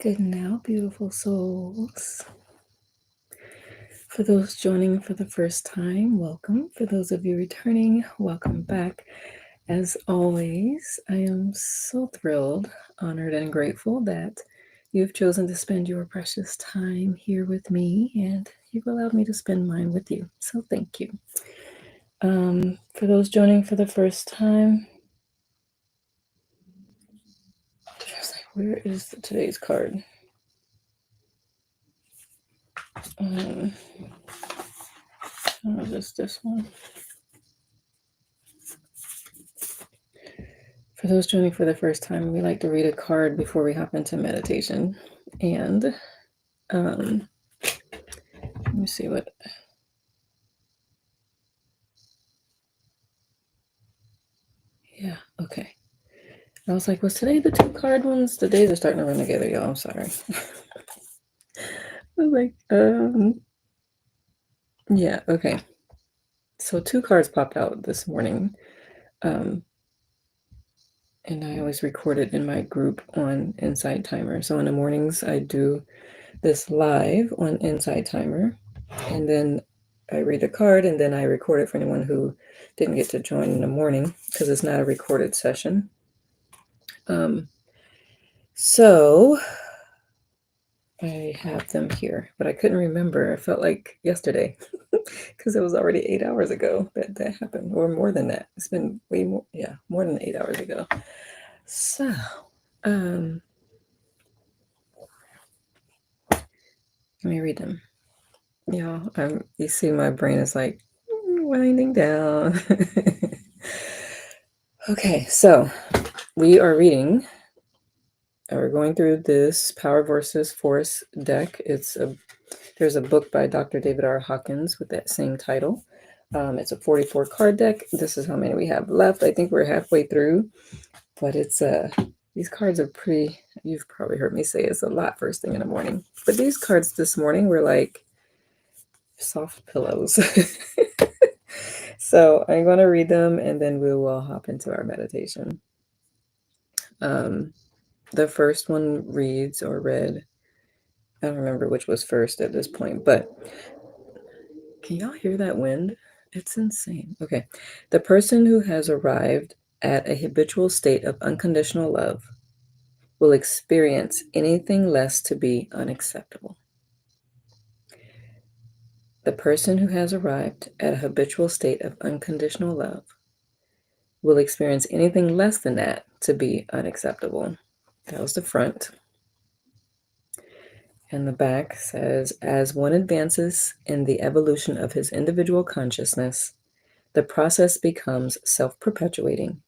Good now, beautiful souls. For those joining for the first time, welcome. For those of you returning, welcome back. As always, I am so thrilled, honored, and grateful that you've chosen to spend your precious time here with me, and you've allowed me to spend mine with you. So thank you. For those joining for the first time, where is today's card? Just this one. For those joining for the first time, we like to read a card before we hop into meditation. And let me see what. Yeah, okay. I was like, was today the 2-card ones? The days are starting to run together, y'all. I'm sorry. I was like, yeah, okay. So 2 cards popped out this morning. And I always record it in my group on Insight Timer. So in the mornings, I do this live on Insight Timer. And then I read the card, and then I record it for anyone who didn't get to join in the morning because it's not a recorded session. So I have them here, but I couldn't remember. I felt like yesterday because it was already 8 hours ago that happened, or more than that. It's been way more, more than 8 hours ago. So, let me read them. Y'all, you see my brain is like winding down. Okay, so we are reading. We're going through this Power versus Force deck. There's a book by Dr. David R. Hawkins with that same title. It's a 44 card deck. This is how many we have left. I think we're halfway through, but it's these cards are pretty. You've probably heard me say it's a lot first thing in the morning. But these cards this morning were like soft pillows. So I'm going to read them and then we will hop into our meditation. The first one reads or read, I don't remember which was first at this point, but can y'all hear that wind? It's insane. Okay. The person who has arrived at a habitual state of unconditional love will experience anything less to be unacceptable. The person who has arrived at a habitual state of unconditional love will experience anything less than that to be unacceptable. That was the front. And the back says, as one advances in the evolution of his individual consciousness, the process becomes self-perpetuating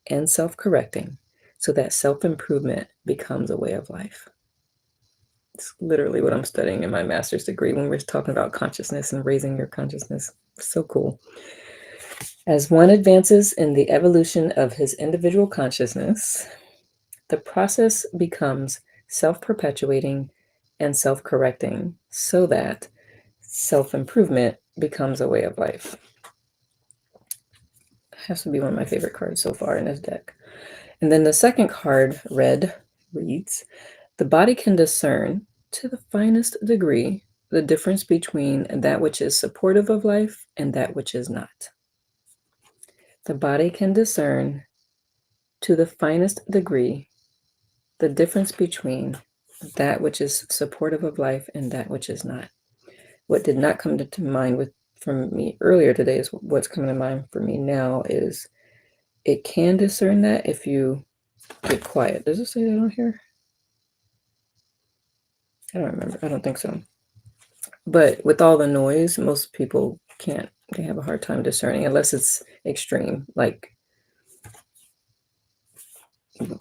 and self-correcting so that self-improvement becomes a way of life. It's literally what I'm studying in my master's degree when we're talking about consciousness and raising your consciousness. So cool. As one advances in the evolution of his individual consciousness, the process becomes self-perpetuating and self-correcting so that self-improvement becomes a way of life. Has to be one of my favorite cards so far in this deck. And then the second card, red, reads, the body can discern to the finest degree the difference between that which is supportive of life and that which is not. The body can discern to the finest degree the difference between that which is supportive of life and that which is not. What did not come to mind from me earlier today is what's coming to mind for me now is it can discern that if you get quiet. Does it say that on here? I don't remember. I don't think so. But with all the noise, most people can't. They have a hard time discerning unless it's extreme, like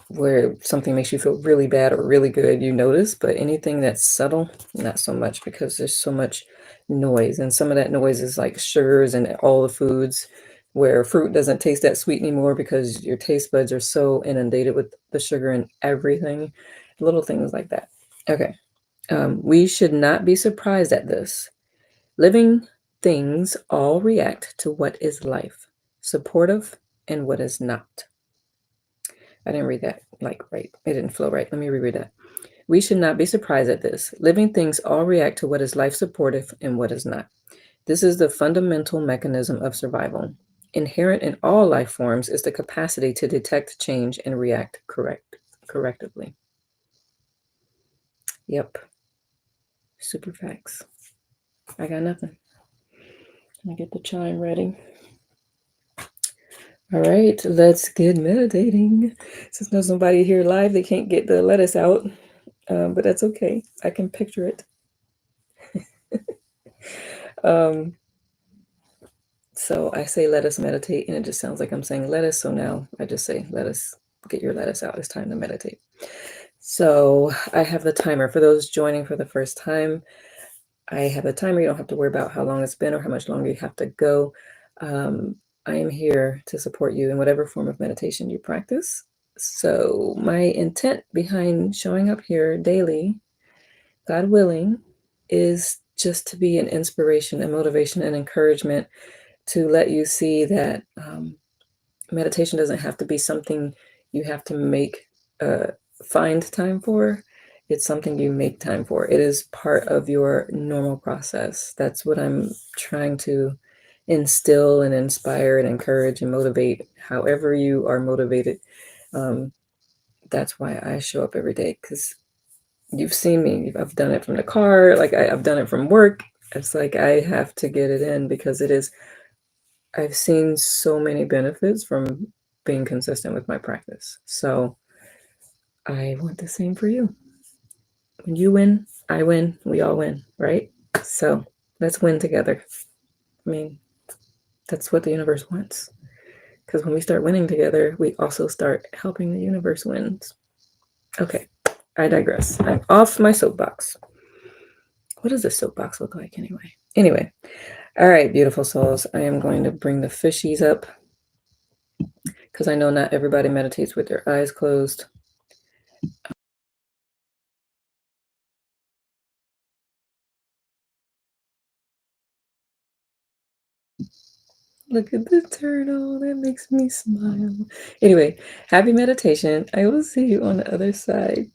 where something makes you feel really bad or really good, you notice. But anything that's subtle, not so much, because there's so much noise. And some of that noise is like sugars and all the foods where fruit doesn't taste that sweet anymore because your taste buds are so inundated with the sugar and everything. Little things like that. Okay. We should not be surprised at this. Living things all react to what is life, supportive, and what is not. I didn't read that right. It didn't flow right. Let me reread that. We should not be surprised at this. Living things all react to what is life supportive and what is not. This is the fundamental mechanism of survival. Inherent in all life forms is the capacity to detect change and react correctively. Yep, super facts. I got nothing. Let me get the chime ready. All right, let's get meditating. Since there's nobody here live, they can't get the lettuce out, but that's okay. I can picture it. Um, so I say let us meditate, and it just sounds like I'm saying lettuce. So now I just say let us get your lettuce out. It's time to meditate. So I have the timer. For those joining for the first time, I have a timer. You don't have to worry about how long it's been or how much longer you have to go. I am here to support you in whatever form of meditation you practice. So my intent behind showing up here daily, God willing, is just to be an inspiration and motivation and encouragement to let you see that meditation doesn't have to be something you have to find time for. It's something you make time for. It is part of your normal process. That's what I'm trying to instill and inspire and encourage and motivate, however you are motivated. That's why I show up every day, because you've seen me. I've done it from the car, like I've done it from work. It's like I have to get it in because I've seen so many benefits from being consistent with my practice. So I want the same for you. When you win, I win, we all win, right? So let's win together. I mean, that's what the universe wants. Because when we start winning together, we also start helping the universe win. Okay, I digress. I'm off my soapbox. What does a soapbox look like anyway? Anyway, all right, beautiful souls. I am going to bring the fishies up because I know not everybody meditates with their eyes closed. Look at the turtle. That makes me smile. Anyway, happy meditation. I will see you on the other side.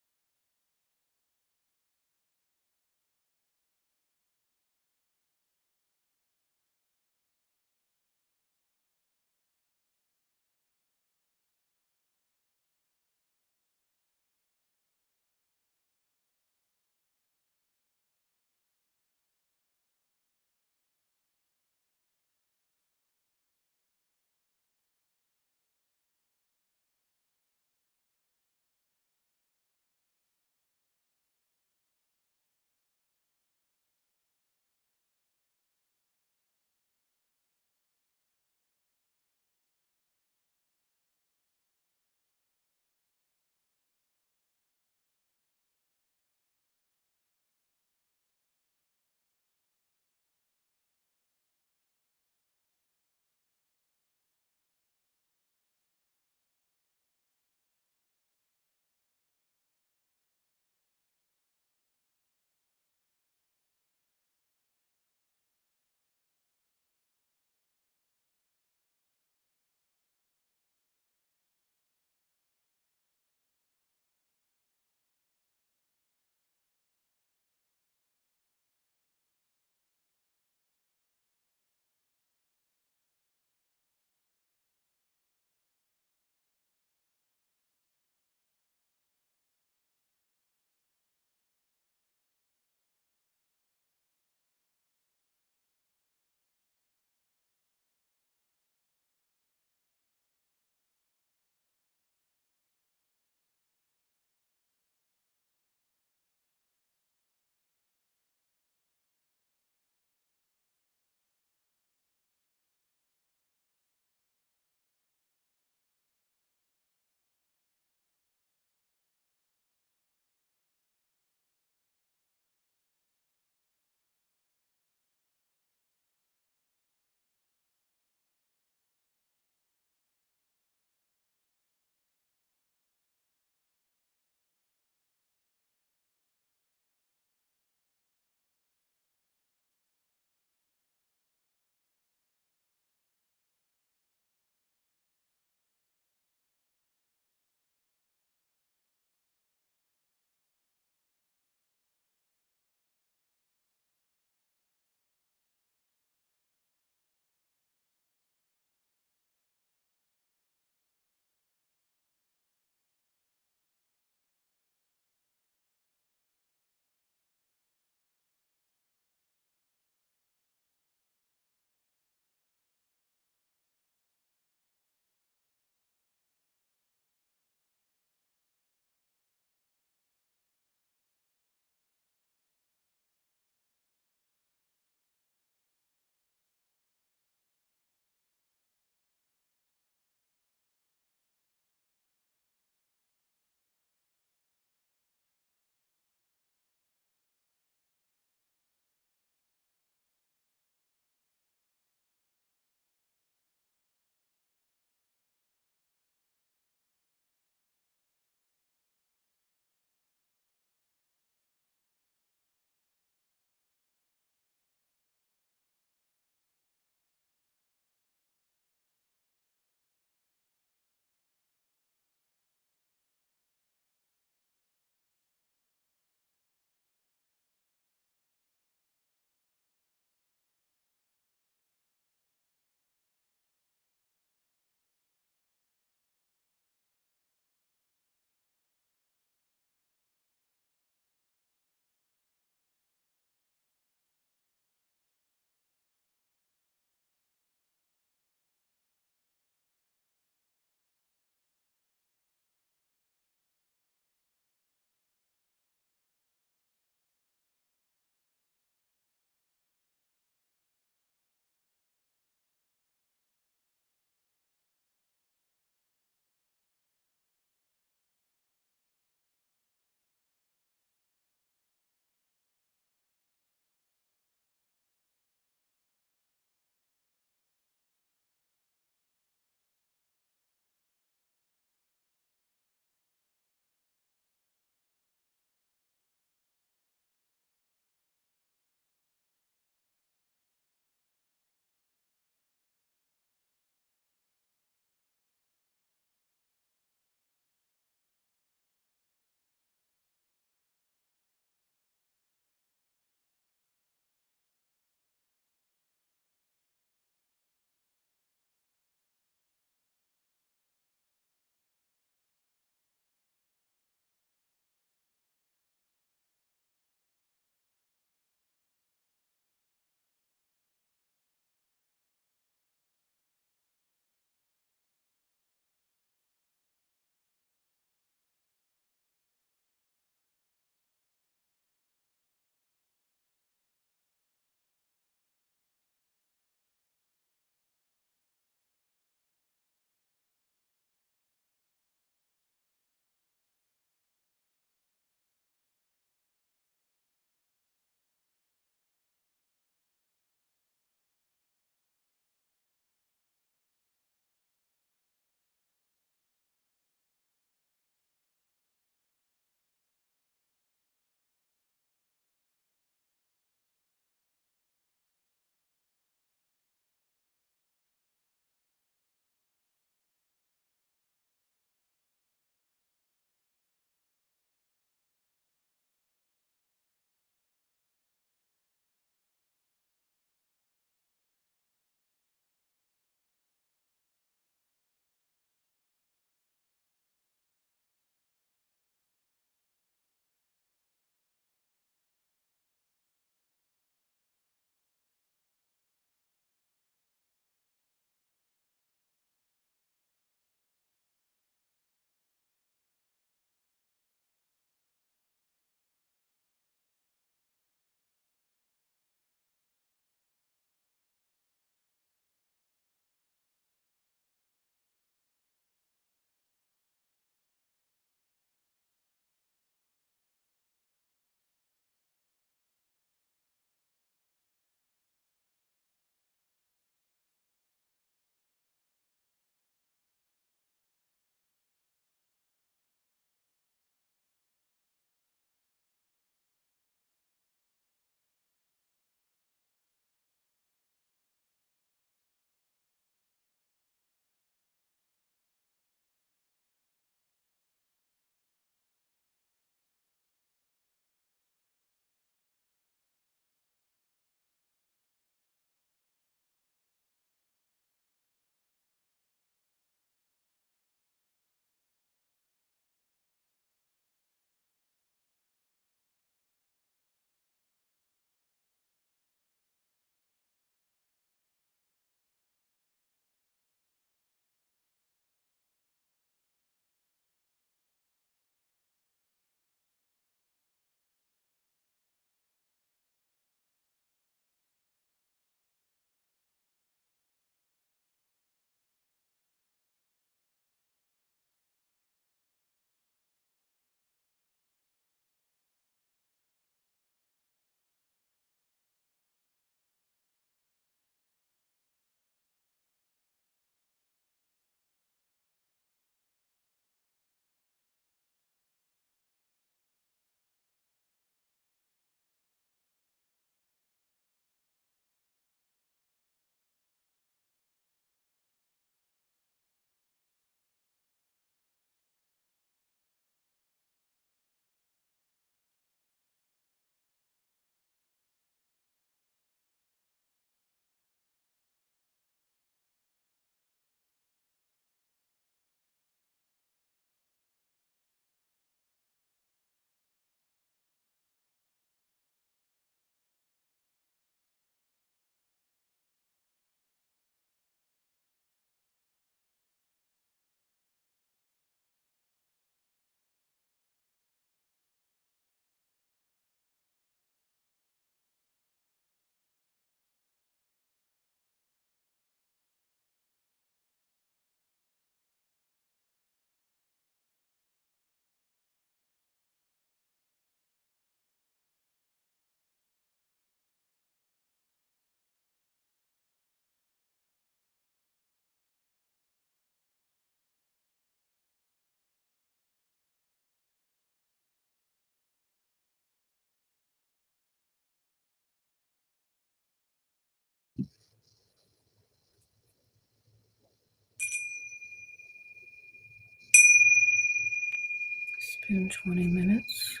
been 20 minutes.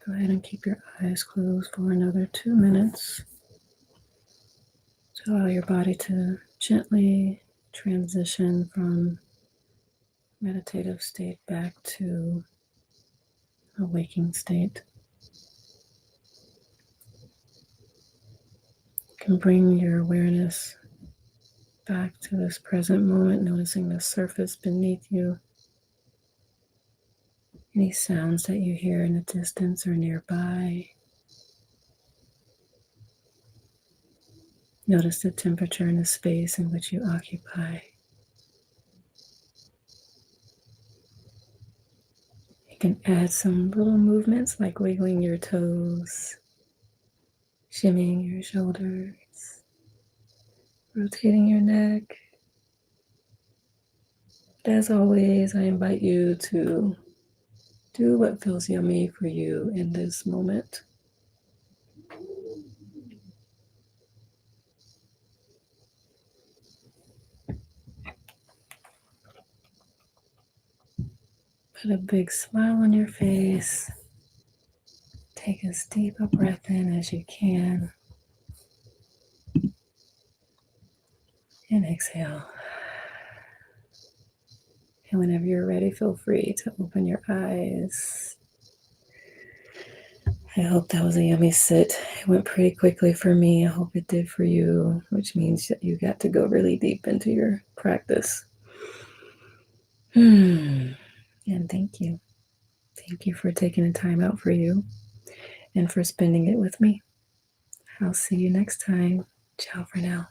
Go ahead and keep your eyes closed for another 2 minutes to allow your body to gently transition from meditative state back to a waking state. You can bring your awareness back to this present moment, noticing the surface beneath you. Any sounds that you hear in the distance or nearby. Notice the temperature in the space in which you occupy. You can add some little movements like wiggling your toes, shimmying your shoulders, rotating your neck. But as always, I invite you to do what feels yummy for you in this moment. Put a big smile on your face. Take as deep a breath in as you can. And exhale. And whenever you're ready, feel free to open your eyes. I hope that was a yummy sit. It went pretty quickly for me. I hope it did for you, which means that you got to go really deep into your practice. And thank you. Thank you for taking the time out for you and for spending it with me. I'll see you next time. Ciao for now.